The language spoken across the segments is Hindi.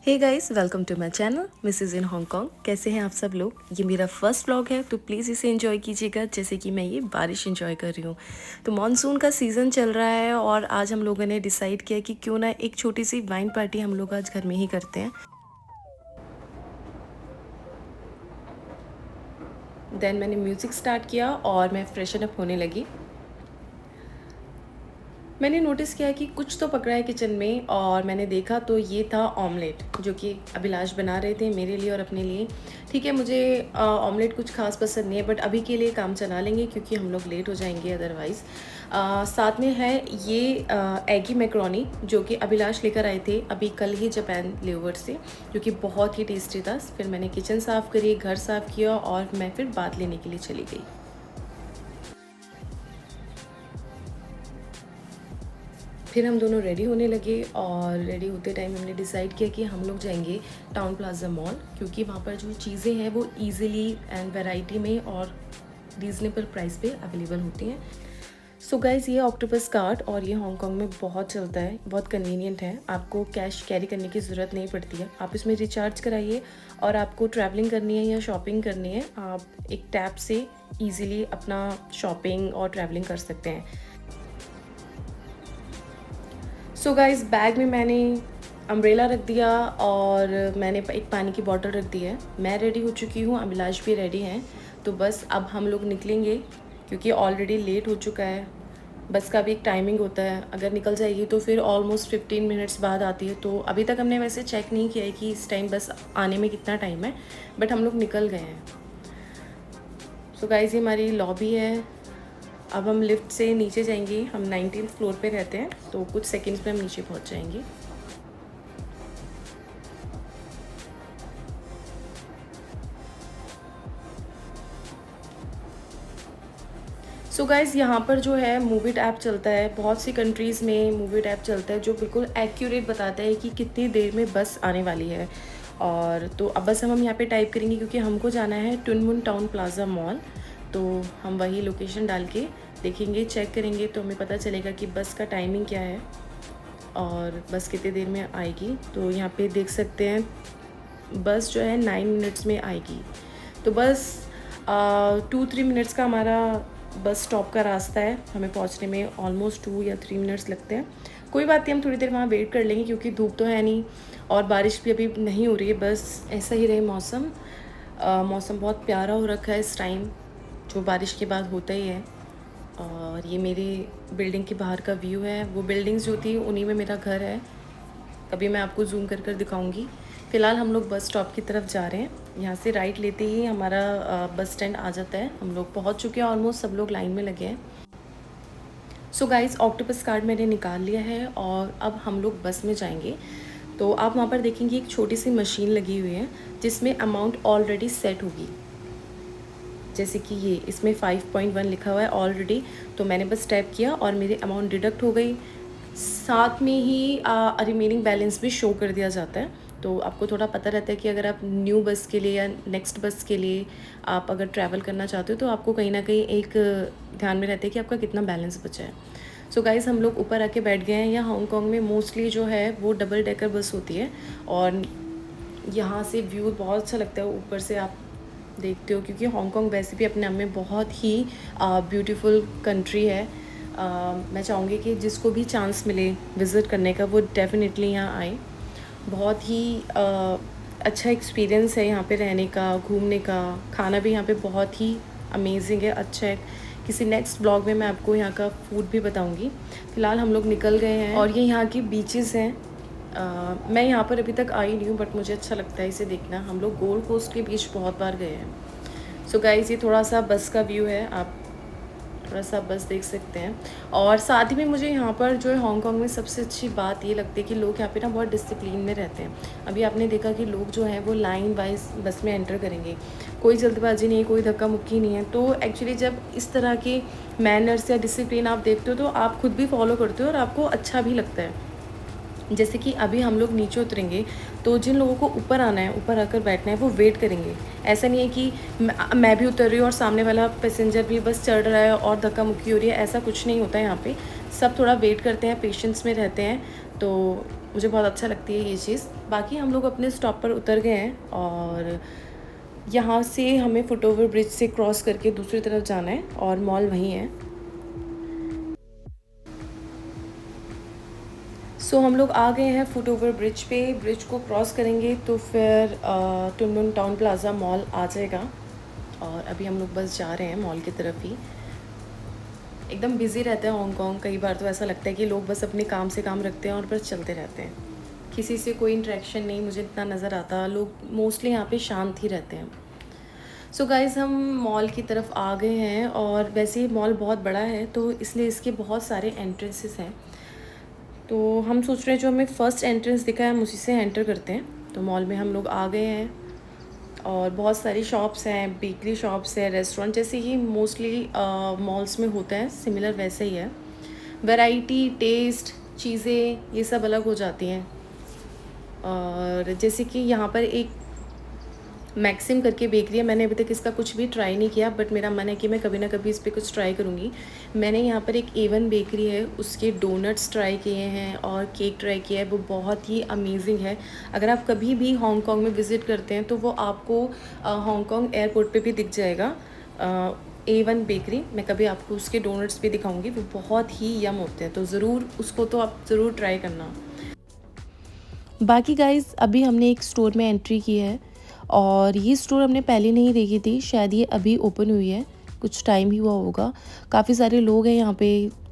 Hey guys, welcome to my channel Mrs in Hong Kong. कैसे हैं आप सब लोग। ये मेरा फर्स्ट व्लॉग है तो प्लीज़ इसे एंजॉय कीजिएगा जैसे कि मैं ये बारिश एंजॉय कर रही हूँ। तो मॉनसून का सीज़न चल रहा है और आज हम लोगों ने डिसाइड किया कि क्यों ना एक छोटी सी वाइन पार्टी हम लोग आज घर में ही करते हैं। देन मैंने म्यूज़िक स्टार्ट किया और मैं फ्रेशन अप होने लगी। मैंने नोटिस किया कि कुछ तो पकड़ा है किचन में और मैंने देखा तो ये था ऑमलेट, जो कि अभिलाष बना रहे थे मेरे लिए और अपने लिए। ठीक है, मुझे ऑमलेट कुछ खास पसंद नहीं है बट अभी के लिए काम चला लेंगे क्योंकि हम लोग लेट हो जाएंगे अदरवाइज़। साथ में है ये एगी मैक्रोनी जो कि अभिलाष लेकर आए थे अभी कल ही जापान लेवर से, जो कि बहुत ही टेस्टी था। फिर मैंने किचन साफ़ करी, घर साफ़ किया और मैं फिर बात लेने के लिए चली गई। फिर हम दोनों रेडी होने लगे और रेडी होते टाइम हमने डिसाइड किया कि हम लोग जाएंगे टाउन प्लाजा मॉल, क्योंकि वहाँ पर जो चीज़ें हैं वो इजीली एंड वैरायटी में और रीज़नेबल प्राइस पे अवेलेबल होती हैं। सो गाइज़, ये ऑक्टोपस कार्ड और ये हांगकांग में बहुत चलता है, बहुत कन्वीनियंट है। आपको कैश कैरी करने की ज़रूरत नहीं पड़ती है। आप इसमें रिचार्ज कराइए और आपको ट्रैवलिंग करनी है या शॉपिंग करनी है, आप एक टैप से ईज़िली अपना शॉपिंग और ट्रैवलिंग कर सकते हैं। सो गाइस, बैग में मैंने अम्ब्रेला रख दिया और मैंने एक पानी की बॉटल रख दी है। मैं रेडी हो चुकी हूँ, अभिलाष भी रेडी हैं। तो बस अब हम लोग निकलेंगे क्योंकि ऑलरेडी लेट हो चुका है। बस का भी एक टाइमिंग होता है, अगर निकल जाएगी तो फिर ऑलमोस्ट 15 मिनट्स बाद आती है। तो अभी तक हमने वैसे चेक नहीं किया है कि इस टाइम बस आने में कितना टाइम है, बट हम लोग निकल गए हैं। सो गाइस, ये हमारी लॉबी है। अब हम लिफ्ट से नीचे जाएंगे। हम 19th फ्लोर पे रहते हैं तो कुछ सेकंड्स में हम नीचे पहुंच जाएंगे। सो गाइज़, यहाँ पर जो है मूविट ऐप चलता है, बहुत सी कंट्रीज़ में मूविट ऐप चलता है जो बिल्कुल एक्यूरेट बताता है कि कितनी देर में बस आने वाली है। और तो अब बस हम यहाँ पे टाइप करेंगे क्योंकि हमको जाना है टुन मुन टाउन प्लाजा मॉल। तो हम वही लोकेशन डाल के देखेंगे, चेक करेंगे तो हमें पता चलेगा कि बस का टाइमिंग क्या है और बस कितनी देर में आएगी। तो यहाँ पे देख सकते हैं बस जो है 9 मिनट्स में आएगी। तो बस 2-3 मिनट्स का हमारा बस स्टॉप का रास्ता है, हमें पहुंचने में ऑलमोस्ट 2 या 3 मिनट्स लगते हैं। कोई बात नहीं, हम थोड़ी देर वहाँ वेट कर लेंगे क्योंकि धूप तो है नहीं और बारिश भी अभी नहीं हो रही है। बस ऐसा ही रहे मौसम। मौसम बहुत प्यारा हो रखा है इस टाइम, जो बारिश के बाद होता ही है। और ये मेरी बिल्डिंग के बाहर का व्यू है। वो बिल्डिंग्स जो थी उन्हीं में मेरा घर है, कभी मैं आपको जूम कर दिखाऊंगी। फ़िलहाल हम लोग बस स्टॉप की तरफ जा रहे हैं। यहाँ से राइट लेते ही हमारा बस स्टैंड आ जाता है। हम लोग पहुँच चुके हैं, ऑलमोस्ट सब लोग लाइन में लगे हैं। सो गाइस, ऑक्टोपस कार्ड मैंने निकाल लिया है और अब हम लोग बस में जाएंगे। तो आप वहाँ पर देखेंगे एक छोटी सी मशीन लगी हुई है जिसमें अमाउंट ऑलरेडी सेट होगी, जैसे कि ये इसमें 5.1 लिखा हुआ है ऑलरेडी। तो मैंने बस टैप किया और मेरी अमाउंट डिडक्ट हो गई। साथ में ही रिमेनिंग बैलेंस भी शो कर दिया जाता है। तो आपको थोड़ा पता रहता है कि अगर आप न्यू बस के लिए या नेक्स्ट बस के लिए आप अगर ट्रैवल करना चाहते हो तो आपको कहीं ना कहीं एक ध्यान में रहता है कि आपका कितना बैलेंस बचा है। सो गाइस, हम लोग ऊपर आके बैठ गए हैं। यहाँ हांगकांग में मोस्टली जो है वो डबल डेकर बस होती है और यहाँ से व्यू बहुत अच्छा लगता है, ऊपर से आप देखते हो, क्योंकि हांगकांग वैसे भी अपने आप में बहुत ही ब्यूटीफुल कंट्री है। मैं चाहूँगी कि जिसको भी चांस मिले विज़िट करने का वो डेफ़िनेटली यहाँ आए। बहुत ही अच्छा एक्सपीरियंस है यहाँ पे रहने का, घूमने का। खाना भी यहाँ पे बहुत ही अमेजिंग है, अच्छा है। किसी नेक्स्ट ब्लॉग में मैं आपको यहाँ का फूड भी बताऊँगी। फ़िलहाल हम लोग निकल गए हैं और ये यहाँ की बीचेस हैं। मैं यहाँ पर अभी तक आई नहीं हूँ बट मुझे अच्छा लगता है इसे देखना। हम लोग गोल्ड कोस्ट के बीच बहुत बार गए हैं। सो गाइस, ये थोड़ा सा बस का व्यू है, आप थोड़ा सा बस देख सकते हैं। और साथ ही में मुझे यहाँ पर जो है हांगकांग में सबसे अच्छी बात ये लगती है कि लोग यहाँ पे ना बहुत डिसिप्लिन में रहते हैं। अभी आपने देखा कि लोग जो हैं वो लाइन वाइज बस में एंटर करेंगे, कोई जल्दबाजी नहीं है, कोई धक्का मुक्की नहीं है। तो एक्चुअली जब इस तरह के मैनर्स या डिसिप्लिन आप देखते हो तो आप खुद भी फॉलो करते हो और आपको अच्छा भी लगता है। जैसे कि अभी हम लोग नीचे उतरेंगे तो जिन लोगों को ऊपर आना है, ऊपर आकर बैठना है, वो वेट करेंगे। ऐसा नहीं है कि मैं भी उतर रही हूँ और सामने वाला पैसेंजर भी बस चढ़ रहा है और धक्का मुक्की हो रही है, ऐसा कुछ नहीं होता है यहाँ पे। सब थोड़ा वेट करते हैं, पेशेंस में रहते हैं। तो मुझे बहुत अच्छा लगती है ये चीज़। बाकी हम लोग अपने स्टॉप पर उतर गए हैं और यहाँ से हमें फुटओवर ब्रिज से क्रॉस करके दूसरी तरफ जाना है और मॉल वहीं है। सो हम लोग आ गए हैं फुटओवर ब्रिज पे। ब्रिज को क्रॉस करेंगे तो फिर टुन मुन टाउन प्लाज़ा मॉल आ जाएगा और अभी हम लोग बस जा रहे हैं मॉल की तरफ ही। एकदम बिज़ी रहता है हांगकांग। कई बार तो ऐसा लगता है कि लोग बस अपने काम से काम रखते हैं और बस चलते रहते हैं, किसी से कोई इंटरेक्शन नहीं मुझे इतना नज़र आता। लोग मोस्टली यहाँ पे शांत ही रहते हैं। सो गाइज़ हम मॉल की तरफ आ गए हैं और वैसे ही मॉल बहुत बड़ा है तो इसलिए इसके बहुत सारे एंट्रेंसेस हैं। तो हम सोच रहे हैं जो हमें फ़र्स्ट एंट्रेंस दिखा है हम उसी से एंटर करते हैं। तो मॉल में हम लोग आ गए हैं और बहुत सारी शॉप्स हैं, बेकरी शॉप्स है, रेस्टोरेंट, जैसे कि मोस्टली मॉल्स में होता है सिमिलर वैसे ही है। वैरायटी, टेस्ट, चीज़ें ये सब अलग हो जाती हैं। और जैसे कि यहाँ पर एक मैक्सिम करके बेकरी है। मैंने अभी तक इसका कुछ भी ट्राई नहीं किया बट मेरा मन है कि मैं कभी ना कभी इस पर कुछ ट्राई करूँगी। मैंने यहाँ पर एक A1 बेकरी है, उसके डोनट्स ट्राई किए हैं और केक ट्राई किया है, वो बहुत ही अमेजिंग है। अगर आप कभी भी हांगकांग में विज़िट करते हैं तो वो आपको हांगकांग एयरपोर्ट पे भी दिख जाएगा। A1 बेकरी, मैं कभी आपको उसके डोनट्स भी दिखाऊँगी, वो बहुत ही यम होते हैं, तो ज़रूर उसको तो आप ज़रूर ट्राई करना। बाकी गाइज़ अभी हमने एक स्टोर में एंट्री की है और ये स्टोर हमने पहले नहीं देखी थी, शायद ये अभी ओपन हुई है, कुछ टाइम ही हुआ होगा। काफ़ी सारे लोग हैं यहाँ पे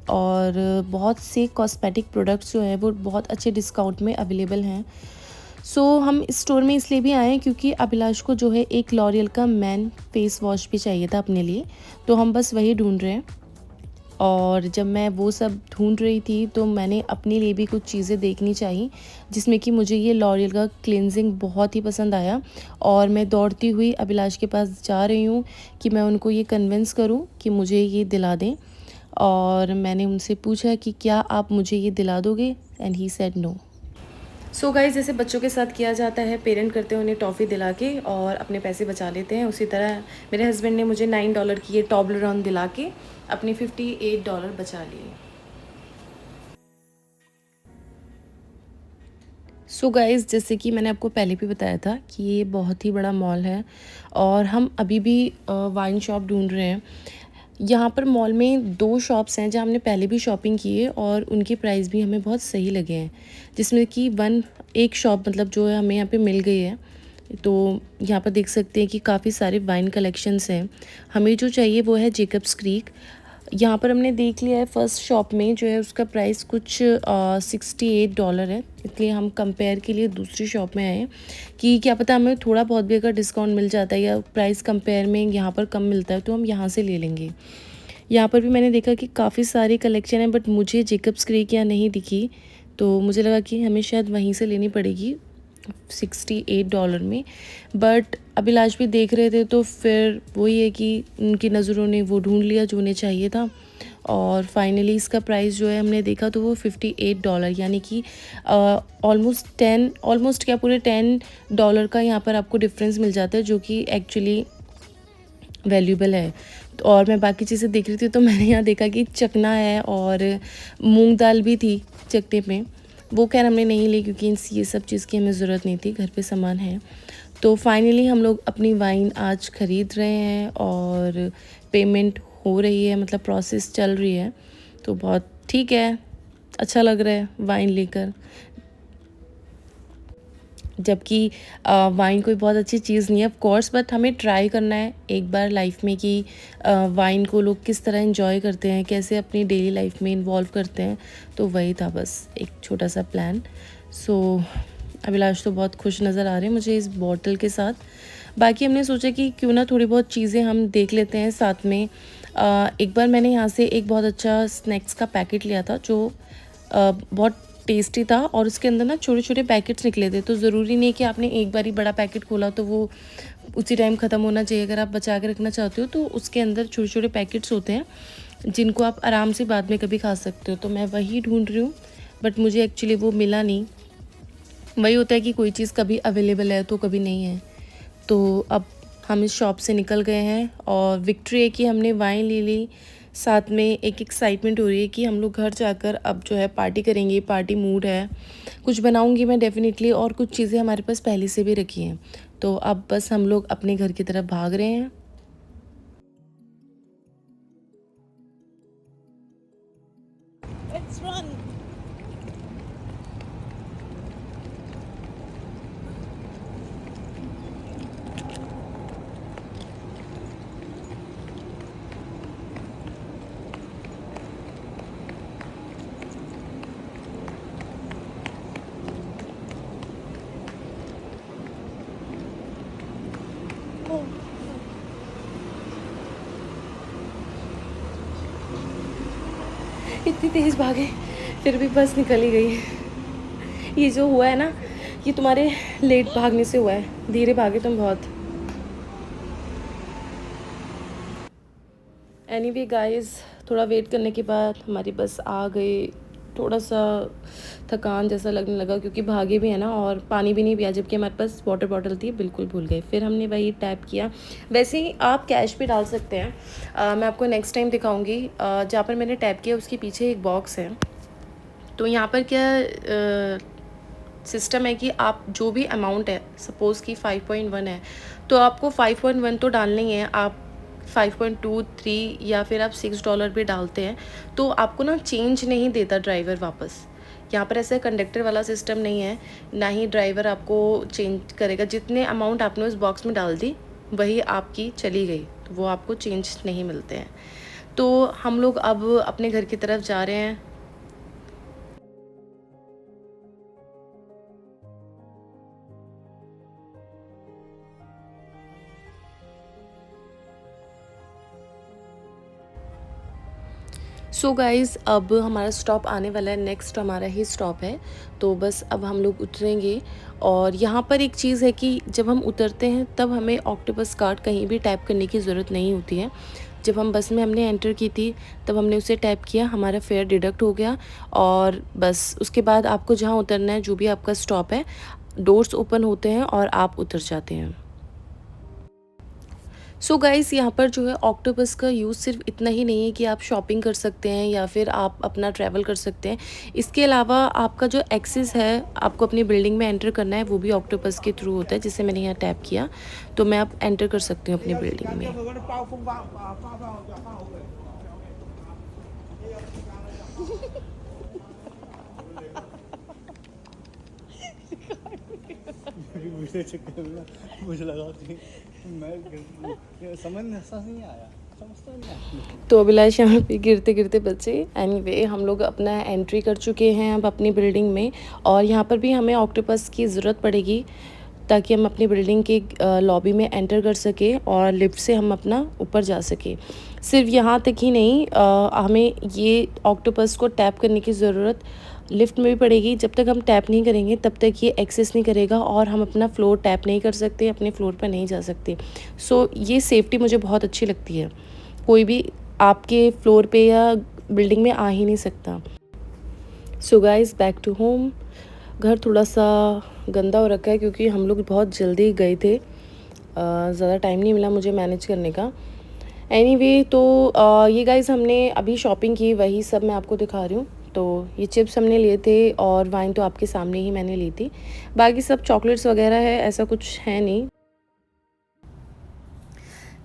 और बहुत से कॉस्मेटिक प्रोडक्ट्स जो हैं वो बहुत अच्छे डिस्काउंट में अवेलेबल हैं। सो हम इस स्टोर में इसलिए भी आए हैं क्योंकि अभिलाष को जो है एक लॉरियल का मैन फेस वॉश भी चाहिए था अपने लिए, तो हम बस वही ढूंढ रहे हैं। और जब मैं वो सब ढूंढ रही थी तो मैंने अपने लिए भी कुछ चीज़ें देखनी चाहिए, जिसमें कि मुझे ये लॉरियल का क्लिनजिंग बहुत ही पसंद आया और मैं दौड़ती हुई अभिलाष के पास जा रही हूँ कि मैं उनको ये कन्विंस करूँ कि मुझे ये दिला दें। और मैंने उनसे पूछा कि क्या आप मुझे ये दिला दोगे, and he said no. So guys जैसे बच्चों के साथ किया जाता है, पेरेंट करते हैं उन्हें टॉफ़ी दिला के और अपने पैसे बचा लेते हैं, उसी तरह मेरे हस्बैंड ने मुझे $9 की ये टॉबलरॉन दिला के अपने $58 बचा लिए। सो गाइस जैसे कि मैंने आपको पहले भी बताया था कि ये बहुत ही बड़ा मॉल है और हम अभी भी वाइन शॉप ढूंढ रहे हैं। यहाँ पर मॉल में 2 शॉप्स हैं जहाँ हमने पहले भी शॉपिंग की है और उनके प्राइस भी हमें बहुत सही लगे हैं, जिसमें कि एक शॉप मतलब जो है हमें यहाँ पे मिल गई है। तो यहाँ पर देख सकते हैं कि काफ़ी सारे वाइन कलेक्शंस हैं। हमें जो चाहिए वो है जेकब्स क्रीक। यहाँ पर हमने देख लिया है फर्स्ट शॉप में जो है उसका प्राइस कुछ $68 है, इसलिए हम कंपेयर के लिए दूसरी शॉप में आए हैं कि क्या पता हमें थोड़ा बहुत भी अगर डिस्काउंट मिल जाता है या प्राइस कंपेयर में यहाँ पर कम मिलता है तो हम यहाँ से ले लेंगे। यहाँ पर भी मैंने देखा कि काफ़ी सारी कलेक्शन है बट मुझे जेकब्स क्रीक यहाँ नहीं दिखी, तो मुझे लगा कि हमें शायद वहीं से लेनी पड़ेगी $68 में। बट अभिलाष भी देख रहे थे तो फिर वही है कि उनकी नज़रों ने वो ढूंढ लिया जो उन्हें चाहिए था और फाइनली इसका प्राइस जो है हमने देखा तो वो $58, यानी कि ऑलमोस्ट क्या पूरे $10 का यहाँ पर आपको डिफरेंस मिल जाता है, जो कि एक्चुअली वैल्यूबल है। तो और मैं बाकी चीज़ें देख रही थी तो मैंने यहाँ देखा कि चकना है और मूंग दाल भी थी चकने में, वो खैर हमने नहीं ली क्योंकि ये सब चीज़ की हमें ज़रूरत नहीं थी, घर पे सामान है। तो फाइनली हम लोग अपनी वाइन आज ख़रीद रहे हैं और पेमेंट हो रही है, मतलब प्रोसेस चल रही है, तो बहुत ठीक है, अच्छा लग रहा है वाइन लेकर। जबकि वाइन कोई बहुत अच्छी चीज़ नहीं है ऑफ कोर्स, बट हमें ट्राई करना है एक बार लाइफ में कि वाइन को लोग किस तरह एंजॉय करते हैं, कैसे अपनी डेली लाइफ में इन्वॉल्व करते हैं। तो वही था बस एक छोटा सा प्लान। सो अभिलाष तो बहुत खुश नज़र आ रहे हैं मुझे इस बॉटल के साथ। बाकी हमने सोचा कि क्यों ना थोड़ी बहुत चीज़ें हम देख लेते हैं साथ में। एक बार मैंने यहाँ से एक बहुत अच्छा स्नैक्स का पैकेट लिया था जो बहुत टेस्टी था और उसके अंदर ना छोटे छोटे पैकेट्स निकले थे, तो ज़रूरी नहीं कि आपने एक बार ही बड़ा पैकेट खोला तो वो उसी टाइम ख़त्म होना चाहिए। अगर आप बचा के रखना चाहते हो तो उसके अंदर छोटे छोटे पैकेट्स होते हैं जिनको आप आराम से बाद में कभी खा सकते हो। तो मैं वही ढूंढ रही हूँ बट मुझे एक्चुअली वो मिला नहीं। वही होता है कि कोई चीज़ कभी अवेलेबल है तो कभी नहीं है। तो अब हम इस शॉप से निकल गए हैं और विक्ट्री है कि हमने वाइन ले ली, साथ में एक एक्साइटमेंट हो रही है कि हम लोग घर जाकर अब जो है पार्टी करेंगे, पार्टी मूड है। कुछ बनाऊंगी मैं डेफ़िनेटली, और कुछ चीज़ें हमारे पास पहले से भी रखी हैं। तो अब बस हम लोग अपने घर की तरफ भाग रहे हैं। Let's run. इतनी तेज़ भागे, फिर भी बस निकल ही गई। ये जो हुआ है ना, ये तुम्हारे लेट भागने से हुआ है। धीरे भागे तुम बहुत। एनीवे गाइस, थोड़ा वेट करने के बाद हमारी बस आ गई। थोड़ा सा थकान जैसा लगने लगा क्योंकि भागे भी है ना, और पानी भी नहीं पिया, जबकि हमारे पास वाटर बॉटल थी, बिल्कुल भूल गए। फिर हमने वही टैप किया। वैसे ही आप कैश भी डाल सकते हैं। मैं आपको नेक्स्ट टाइम दिखाऊंगी। जहाँ पर मैंने टैप किया उसके पीछे एक बॉक्स है। तो यहाँ पर क्या सिस्टम है कि आप जो भी अमाउंट है, सपोज़ कि 5.1 है, तो आपको 5.1 तो डालना ही है। आप 5.2, 3 या फिर आप $6 भी डालते हैं तो आपको ना चेंज नहीं देता ड्राइवर वापस। यहाँ पर ऐसा कंडक्टर वाला सिस्टम नहीं है, ना ही ड्राइवर आपको चेंज करेगा। जितने अमाउंट आपने उस बॉक्स में डाल दी वही आपकी चली गई, तो वो आपको चेंज नहीं मिलते हैं। तो हम लोग अब अपने घर की तरफ जा रहे हैं। सो गाइज़, अब हमारा स्टॉप आने वाला है, नेक्स्ट हमारा ही स्टॉप है। तो बस अब हम लोग उतरेंगे। और यहाँ पर एक चीज़ है कि जब हम उतरते हैं तब हमें ऑक्टोपस कार्ड कहीं भी टैप करने की ज़रूरत नहीं होती है। जब हम बस में हमने एंटर की थी तब हमने उसे टैप किया, हमारा फेयर डिडक्ट हो गया। और बस उसके बाद आपको जहाँ उतरना है, जो भी आपका स्टॉप है, डोर्स ओपन होते हैं और आप उतर जाते हैं। सो गाइस, यहाँ पर जो है ऑक्टोपस का यूज़ सिर्फ इतना ही नहीं है कि आप शॉपिंग कर सकते हैं या फिर आप अपना ट्रैवल कर सकते हैं। इसके अलावा आपका जो एक्सेस है, आपको अपनी बिल्डिंग में एंटर करना है, वो भी ऑक्टोपस के थ्रू होता है। जिससे मैंने यहाँ टैप किया तो मैं अब एंटर कर सकती हूँ अपनी बिल्डिंग में। मुझे चक्कर में मुझे लगा कि मैं समझ नहीं आया, समझता नहीं आया। तो अभिलाष यहाँ पे गिरते गिरते बचे। एनीवे, हम लोग अपना एंट्री कर चुके हैं अब अपनी बिल्डिंग में। और यहाँ पर भी हमें ऑक्टोपस की ज़रूरत पड़ेगी ताकि हम अपनी बिल्डिंग के लॉबी में एंटर कर सकें और लिफ्ट से हम अपना ऊपर जा सकें। सिर्फ यहाँ तक ही नहीं, हमें ये ऑक्टोपस को टैप करने की ज़रूरत लिफ्ट में भी पड़ेगी। जब तक हम टैप नहीं करेंगे तब तक ये एक्सेस नहीं करेगा और हम अपना फ्लोर टैप नहीं कर सकते, अपने फ्लोर पर नहीं जा सकते। सो ये सेफ्टी मुझे बहुत अच्छी लगती है। कोई भी आपके फ्लोर पे या बिल्डिंग में आ ही नहीं सकता। So guys, back to home. घर थोड़ा सा गंदा हो रखा है क्योंकि हम लोग बहुत जल्दी गए थे। ज़्यादा टाइम नहीं मिला मुझे मैनेज करने का। एनीवे, तो ये गाइस हमने अभी शॉपिंग की, वही सब मैं आपको दिखा रही हूँ। तो ये चिप्स हमने लिए थे और वाइन तो आपके सामने ही मैंने ली थी। बाकी सब चॉकलेट्स वगैरह है, ऐसा कुछ है नहीं।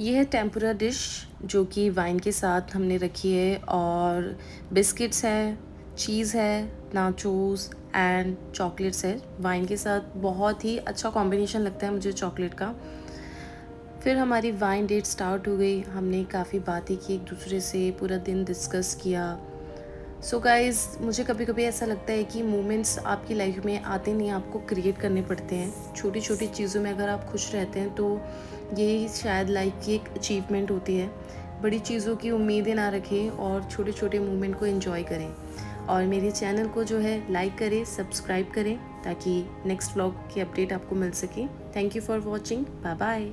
ये है टेम्पुरा डिश जो कि वाइन के साथ हमने रखी है, और बिस्किट्स है, चीज़ है, नाचोस एंड चॉकलेट्स है। वाइन के साथ बहुत ही अच्छा कॉम्बिनेशन लगता है मुझे चॉकलेट का। फिर हमारी वाइन डेट स्टार्ट हो गई। हमने काफ़ी बातें की एक दूसरे से, पूरा दिन डिस्कस किया। सो गाइज़, मुझे कभी कभी ऐसा लगता है कि मोमेंट्स आपकी लाइफ में आते नहीं, आपको क्रिएट करने पड़ते हैं। छोटी छोटी चीज़ों में अगर आप खुश रहते हैं तो यही शायद लाइफ की एक अचीवमेंट होती है। बड़ी चीज़ों की उम्मीदें ना रखें और छोटे छोटे मोमेंट को एंजॉय करें। और मेरे चैनल को जो है लाइक करें, सब्सक्राइब करें ताकि नेक्स्ट व्लॉग की अपडेट आपको मिल सके। Thank you for watching. Bye bye.